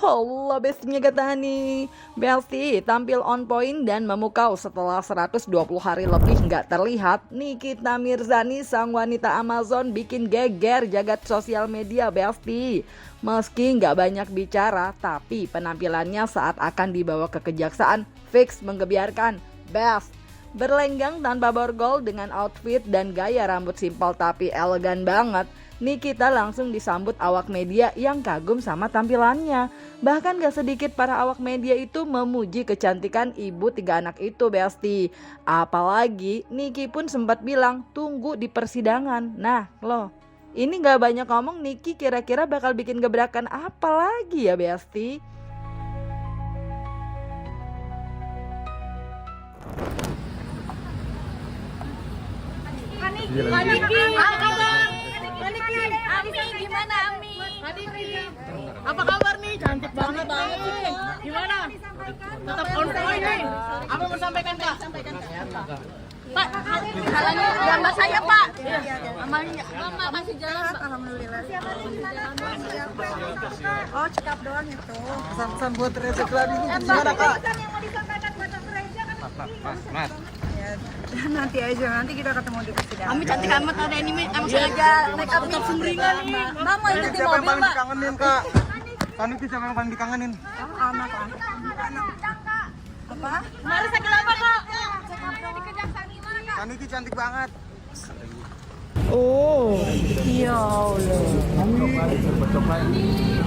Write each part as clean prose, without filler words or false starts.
Allah, bestinya kata Hani. Besti tampil on point dan memukau setelah 120 hari lebih nggak terlihat. Nikita Mirzani, sang wanita Amazon, bikin geger jagat sosial media, Besti. Meski nggak banyak bicara, tapi penampilannya saat akan dibawa ke kejaksaan fix menggebiarkan. Best. Berlenggang tanpa borgol dengan outfit dan gaya rambut simpel tapi elegan banget, Nikita langsung disambut awak media yang kagum sama tampilannya. Bahkan gak sedikit para awak media itu memuji kecantikan ibu 3 anak itu, Besti. Apalagi Niki pun sempat bilang tunggu di persidangan. Nah loh, ini gak banyak ngomong, Niki kira-kira bakal bikin gebrakan apa lagi ya, Besti? Ami, gimana Ami? Apa kabar nih? Cantik banget nih. Gimana? Tetap on point nih. Apa mau sampaikan Kak? Pak, halangin gambar saya Pak. Mama masih jalan Pak. Alhamdulillah. Oh, cekap doang itu. Pesan-pesan buat Reza Gladys ini gimana Kak? Pesan yang mau disampaikan buat Reza kan? Mas. Ya, nanti aja, nanti kita ketemu di persidangan. Ami cantik amat, ada ini emang sengaja make up tetap sumringah nih. Mama itu di Siapa yang mobil, paling Mak. dikangenin Kak? Kaniki siapa yang paling dikangenin? Anak. Apa? Mari sakit apa Kak? Kaniki cantik banget. Oh, Ya Allah. Niki.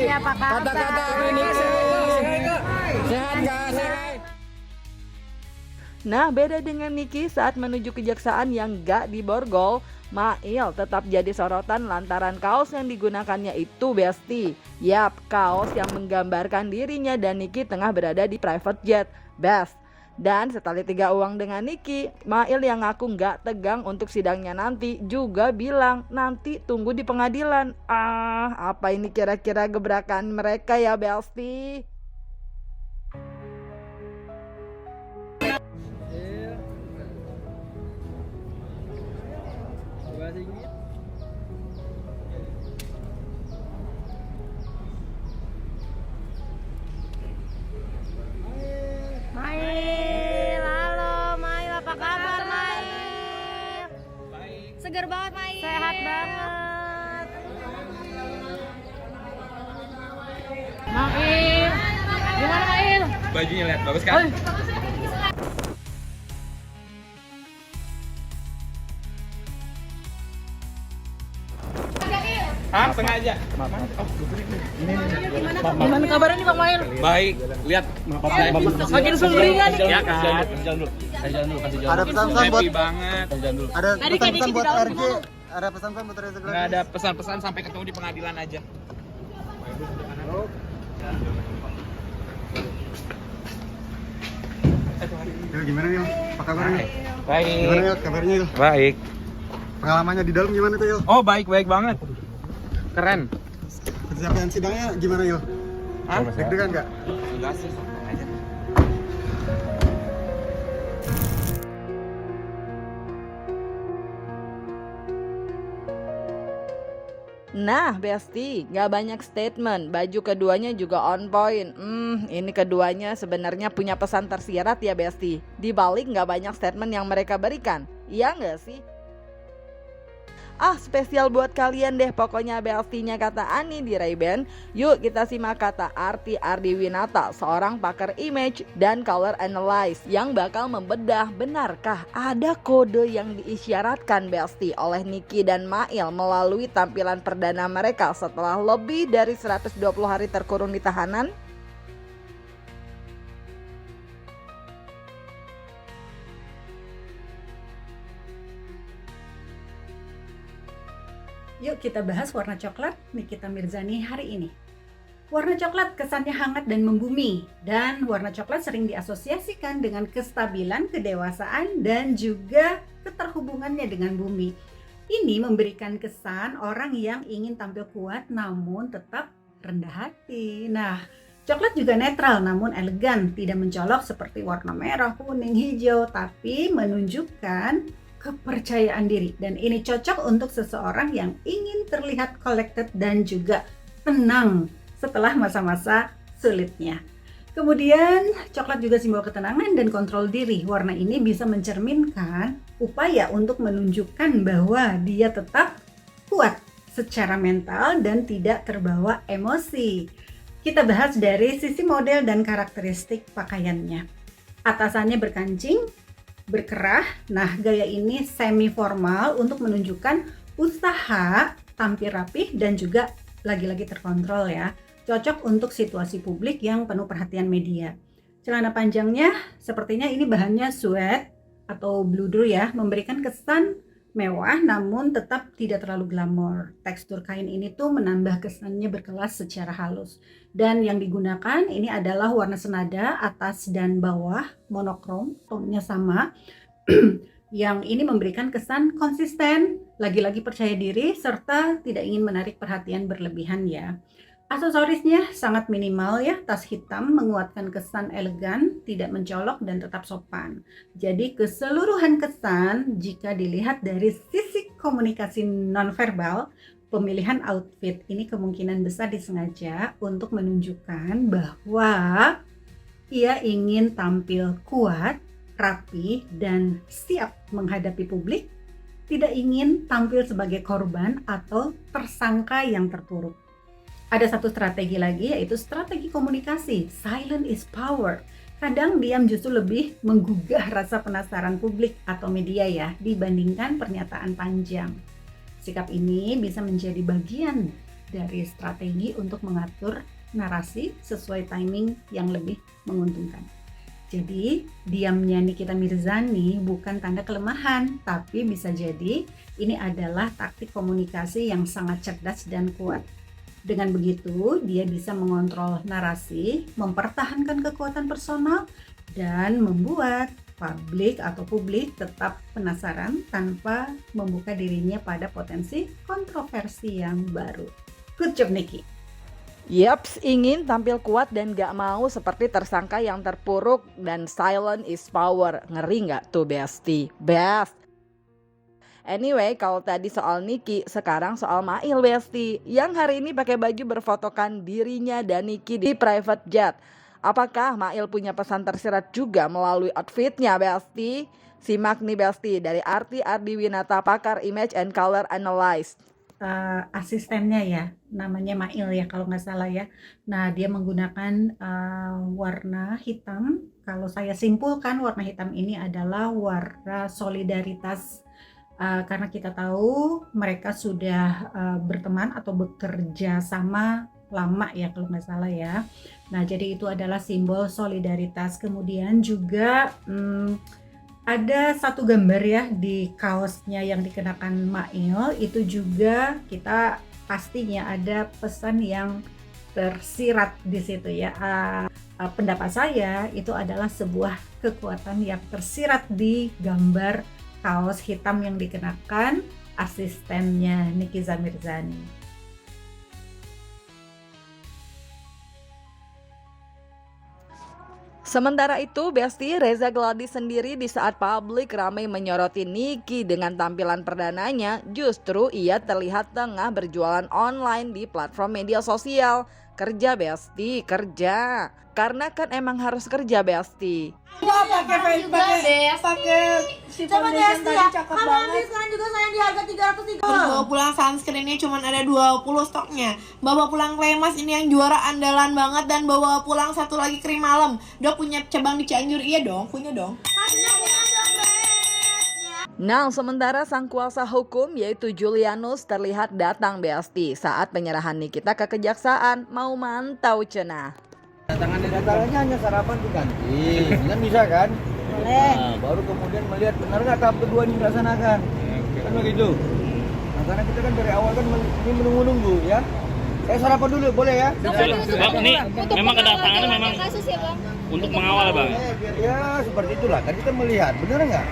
Apa kabar? Kata-kata Niki. Sehat gak? Sehat. Nah, beda dengan Niki saat menuju kejaksaan yang gak diborgol, Mail tetap jadi sorotan lantaran kaos yang digunakannya itu, Besti. Yap, kaos yang menggambarkan dirinya dan Niki tengah berada di private jet. Best. Dan setali 3 uang dengan Niki, Mail yang ngaku gak tegang untuk sidangnya nanti juga bilang nanti tunggu di pengadilan. Apa ini kira-kira gebrakan mereka ya, Besti? Mail, halo Mail, apa kabar Mail? Seger banget Mail. Sehat banget. Mail. Gimana Mail? Bajunya lihat bagus kan? Hah? Sengaja? Gimana kabarnya nih Pak Mail? Baik, lihat Makin sumringah nih. ya kan? Ada pesan-pesan buat Happy banget. ada Tadi kayak pesan-pesan Niki buat di dalam RJ. ngomong. Ada pesan-pesan buat Reza Nggak Gladys. ada pesan-pesan, sampai ketemu di pengadilan aja. Yul, gimana Yul? Apa kabarnya? Gimana Baik. Yul kabarnya Yul? Baik. Pengalamannya di dalam gimana tuh Yul? Oh, baik banget. Keren. Persiapan sidangnya gimana Yul? Hah? Deg-degan nggak? Enggak sih, santai aja. Nah, Besti, gak banyak statement. Baju keduanya juga on point. Ini keduanya sebenarnya punya pesan tersirat ya, Besti. Di balik gak banyak statement yang mereka berikan. Iya gak sih? Spesial buat kalian deh pokoknya, Bestinya kata Ani di Ray-Ban. Yuk kita simak kata Arti Ardiwinata, seorang pakar image dan color analyst yang bakal membedah benarkah ada kode yang diisyaratkan, Besti, oleh Niki dan Mail melalui tampilan perdana mereka setelah lebih dari 120 hari terkurung di tahanan. Yuk kita bahas warna coklat Nikita Mirzani hari ini. Warna coklat kesannya hangat dan membumi, dan warna coklat sering diasosiasikan dengan kestabilan, kedewasaan, dan juga keterhubungannya dengan bumi. Ini memberikan kesan orang yang ingin tampil kuat namun tetap rendah hati. Nah, coklat juga netral namun elegan, tidak mencolok seperti warna merah, kuning, hijau, tapi menunjukkan kepercayaan diri, dan ini cocok untuk seseorang yang ingin terlihat collected dan juga tenang setelah masa-masa sulitnya. Kemudian coklat juga simbol ketenangan dan kontrol diri. Warna ini bisa mencerminkan upaya untuk menunjukkan bahwa dia tetap kuat secara mental dan tidak terbawa emosi. Kita bahas dari sisi model dan karakteristik pakaiannya. Atasannya berkancing, berkerah. Nah, gaya ini semi formal untuk menunjukkan usaha tampil rapih dan juga lagi-lagi terkontrol ya. Cocok untuk situasi publik yang penuh perhatian media. Celana panjangnya sepertinya ini bahannya suede atau bluder ya, memberikan kesan mewah namun tetap tidak terlalu glamor. Tekstur kain ini tuh menambah kesannya berkelas secara halus. Dan yang digunakan ini adalah warna senada atas dan bawah, monokrom, tonnya sama. Yang ini memberikan kesan konsisten, lagi-lagi percaya diri, serta tidak ingin menarik perhatian berlebihan ya. Aksesorisnya sangat minimal ya, tas hitam menguatkan kesan elegan, tidak mencolok dan tetap sopan. Jadi keseluruhan kesan jika dilihat dari sisi komunikasi nonverbal, pemilihan outfit ini kemungkinan besar disengaja untuk menunjukkan bahwa ia ingin tampil kuat, rapi, dan siap menghadapi publik, tidak ingin tampil sebagai korban atau tersangka yang terpuruk. Ada satu strategi lagi, yaitu strategi komunikasi. Silent is power. Kadang diam justru lebih menggugah rasa penasaran publik atau media ya, dibandingkan pernyataan panjang. Sikap ini bisa menjadi bagian dari strategi untuk mengatur narasi sesuai timing yang lebih menguntungkan. Jadi, diamnya Nikita Mirzani bukan tanda kelemahan, tapi bisa jadi ini adalah taktik komunikasi yang sangat cerdas dan kuat. Dengan begitu, dia bisa mengontrol narasi, mempertahankan kekuatan personal, dan membuat publik tetap penasaran tanpa membuka dirinya pada potensi kontroversi yang baru. Good job, Niki. Yaps, ingin tampil kuat dan gak mau seperti tersangka yang terpuruk, dan silent is power. Ngeri gak tuh Besti? Best! Anyway, kalau tadi soal Niki, sekarang soal Mail Besti, yang hari ini pakai baju berfotokan dirinya dan Niki di private jet. Apakah Mail punya pesan tersirat juga melalui outfitnya Besti? Simak nih Besti dari Arti Ardiwinata, pakar image and color analyst. Asistennya ya, namanya Mail ya kalau nggak salah ya. Nah, dia menggunakan warna hitam. Kalau saya simpulkan, warna hitam ini adalah warna solidaritas. Karena kita tahu mereka sudah berteman atau bekerja sama lama ya kalau nggak salah ya. Nah, jadi itu adalah simbol solidaritas. Kemudian juga ada satu gambar ya di kaosnya yang dikenakan Mail, itu juga kita pastinya ada pesan yang tersirat di situ ya. Pendapat saya itu adalah sebuah kekuatan yang tersirat di gambar kaos hitam yang dikenakan asistennya Nikita Mirzani. Sementara itu, Besti, Reza Gladys sendiri di saat publik ramai menyoroti Niki dengan tampilan perdananya, justru ia terlihat tengah berjualan online di platform media sosial. Kerja Besti, kerja. Karena kan emang harus kerja Besti. Pakai si foundation tadi cakep banget. Sekarang juga sayang di harga 330. Bawa pulang sunscreennya cuma ada 20 stoknya. Bawa pulang Klemas ini yang juara andalan banget, dan bawa pulang satu lagi krim malam. Dok punya cabang di Cianjur? Iya dong, punya dong. Nah, sementara sang kuasa hukum yaitu Julianus terlihat datang Besti saat penyerahan Nikita ke kejaksaan, mau mantau cenah. Datangannya hanya sarapan diganti, kan bisa kan? Boleh. Nah, baru kemudian melihat benar nggak tahap kedua ini dilaksanakan, kan begitu. Nah, karena kita kan dari awal kan ini menunggu-nunggu ya. Saya sarapan dulu, boleh ya? Bang, ini memang kedatangannya memang untuk mengawal Bang. Ya seperti itulah, kan kita melihat benar nggak?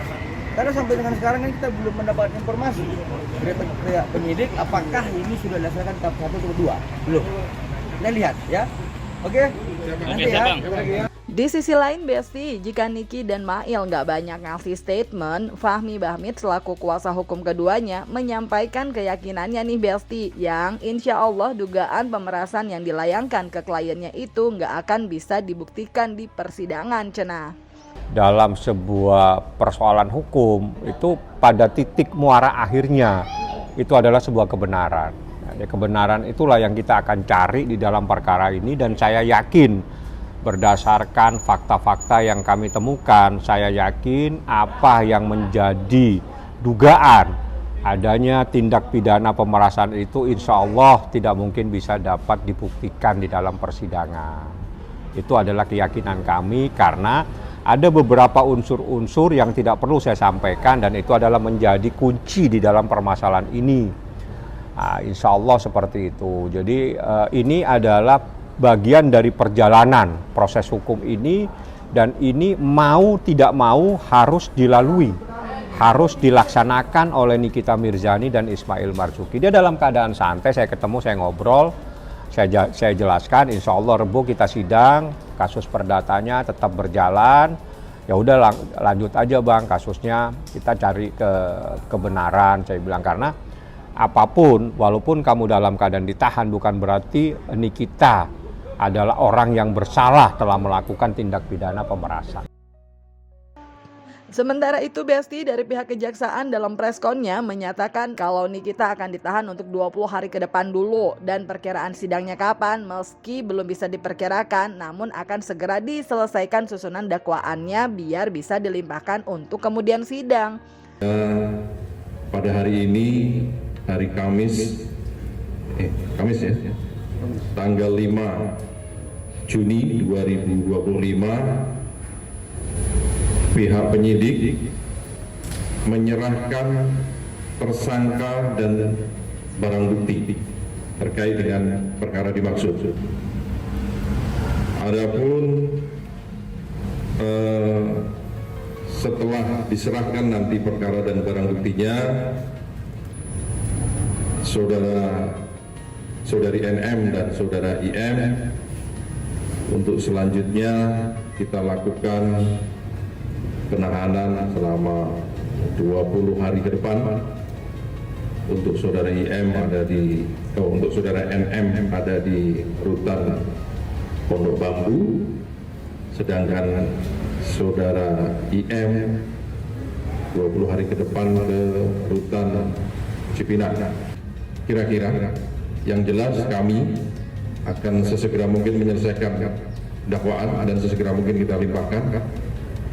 Karena sampai dengan sekarang kan kita belum mendapatkan informasi dari pihak penyidik apakah ini sudah dilaksanakan tahap 1 atau 2. Belum. Kita lihat ya. Oke. Nanti ya. Di sisi lain Besti, jika Niki dan Mail nggak banyak ngasih statement, Fahmi Bahmid selaku kuasa hukum keduanya menyampaikan keyakinannya nih Besti, yang insya Allah dugaan pemerasan yang dilayangkan ke kliennya itu nggak akan bisa dibuktikan di persidangan cenah. Dalam sebuah persoalan hukum itu pada titik muara akhirnya itu adalah sebuah kebenaran. Nah, kebenaran itulah yang kita akan cari di dalam perkara ini, dan saya yakin berdasarkan fakta-fakta yang kami temukan, saya yakin apa yang menjadi dugaan adanya tindak pidana pemerasan itu insya Allah tidak mungkin bisa dapat dibuktikan di dalam persidangan. Itu adalah keyakinan kami, karena ada beberapa unsur-unsur yang tidak perlu saya sampaikan, dan itu adalah menjadi kunci di dalam permasalahan ini. Nah, insya Allah seperti itu. Jadi ini adalah bagian dari perjalanan proses hukum ini, dan ini mau tidak mau harus dilalui, harus dilaksanakan oleh Nikita Mirzani dan Ismail Marzuki. Dia dalam keadaan santai, saya ketemu, saya ngobrol, saya jelaskan, insya Allah Rebo kita sidang, kasus perdatanya tetap berjalan. Ya udah lanjut aja Bang, kasusnya kita cari kebenaran, saya bilang, karena apapun, walaupun kamu dalam keadaan ditahan bukan berarti Nikita adalah orang yang bersalah telah melakukan tindak pidana pemerasan. Sementara itu Besti, dari pihak kejaksaan dalam preskonnya menyatakan kalau Nikita akan ditahan untuk 20 hari ke depan dulu, dan perkiraan sidangnya kapan meski belum bisa diperkirakan, namun akan segera diselesaikan susunan dakwaannya biar bisa dilimpahkan untuk kemudian sidang. Pada hari ini, hari Kamis ya, tanggal 5 Juni 2025, pihak penyidik menyerahkan tersangka dan barang bukti terkait dengan perkara dimaksud. Adapun setelah diserahkan nanti perkara dan barang buktinya, saudari NM dan saudara IM, untuk selanjutnya kita lakukan penahanan selama 20 hari ke depan. Untuk saudara IM untuk saudara NM ada di rutan Pondok Bambu, sedangkan saudara IM 20 hari ke depan ke rutan Cipinang. Kira-kira yang jelas kami akan sesegera mungkin menyelesaikan dakwaan dan sesegera mungkin kita limpahkan,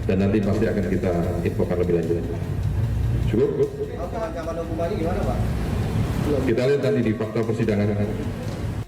dan nanti pasti akan kita infokan lebih lanjut. Cukup? Kita lihat nanti di fakta persidangan.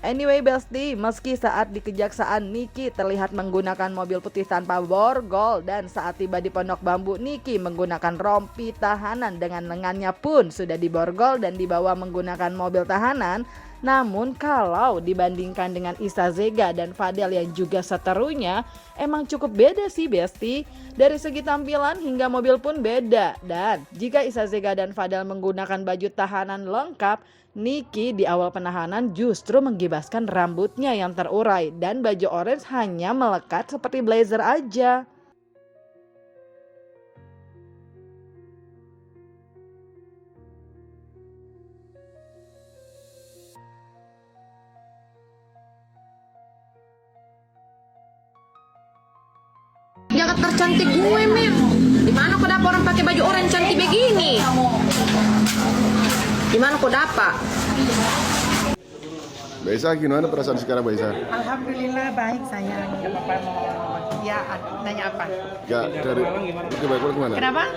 Anyway Besti, meski saat di kejaksaan Niki terlihat menggunakan mobil putih tanpa borgol, dan saat tiba di Pondok Bambu Niki menggunakan rompi tahanan dengan lengannya pun sudah diborgol dan dibawa menggunakan mobil tahanan, namun kalau dibandingkan dengan Isa Zega dan Fadel yang juga seterunya, emang cukup beda sih Besti. Dari segi tampilan hingga mobil pun beda, dan jika Isa Zega dan Fadel menggunakan baju tahanan lengkap, Niki di awal penahanan justru menggibaskan rambutnya yang terurai dan baju orange hanya melekat seperti blazer aja. Jaket tercantik gue, Mim. Dimana kau dapat orang pakai baju orange cantik begini? Gimana kau dapat? Mbak Isa, gimana perasaan sekarang Mbak Isa? Alhamdulillah baik sayang. Ya, nanya apa? Ya, dari Bogor gimana? Kenapa?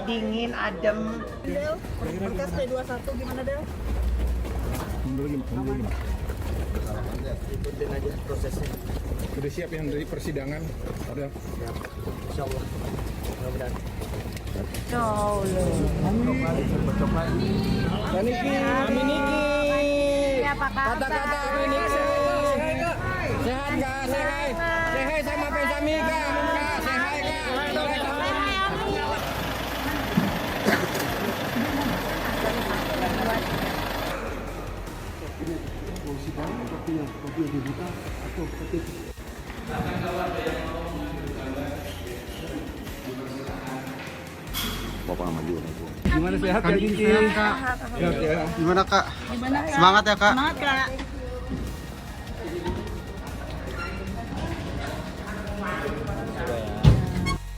Dingin, adem. Del, berkas P21 gimana Del? Ikutin aja prosesnya. Sudah siap yang dari persidangan? Udah. Siap. Insya Allah. Mudah-mudahan. Apa kabar? Kata-kata Amin Niki. Sehat kak? Sehat. Sehat sama Pesami kak. Sehat kak. Kopi yang dibuka atau kopi Gimana sehat ya Kiki? Sehat ya. Gimana Kak? Semangat ya Kak. Semangat Kak.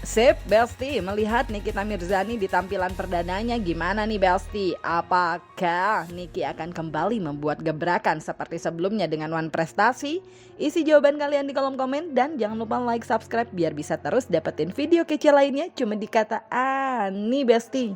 Sip, Belsti, melihat Nikita Mirzani di tampilan perdananya gimana nih Belsti? Apakah Niki akan kembali membuat gebrakan seperti sebelumnya dengan One Prestasi? Isi jawaban kalian di kolom komen dan jangan lupa like, subscribe biar bisa terus dapetin video kece lainnya cuma di Kata Ani Besti.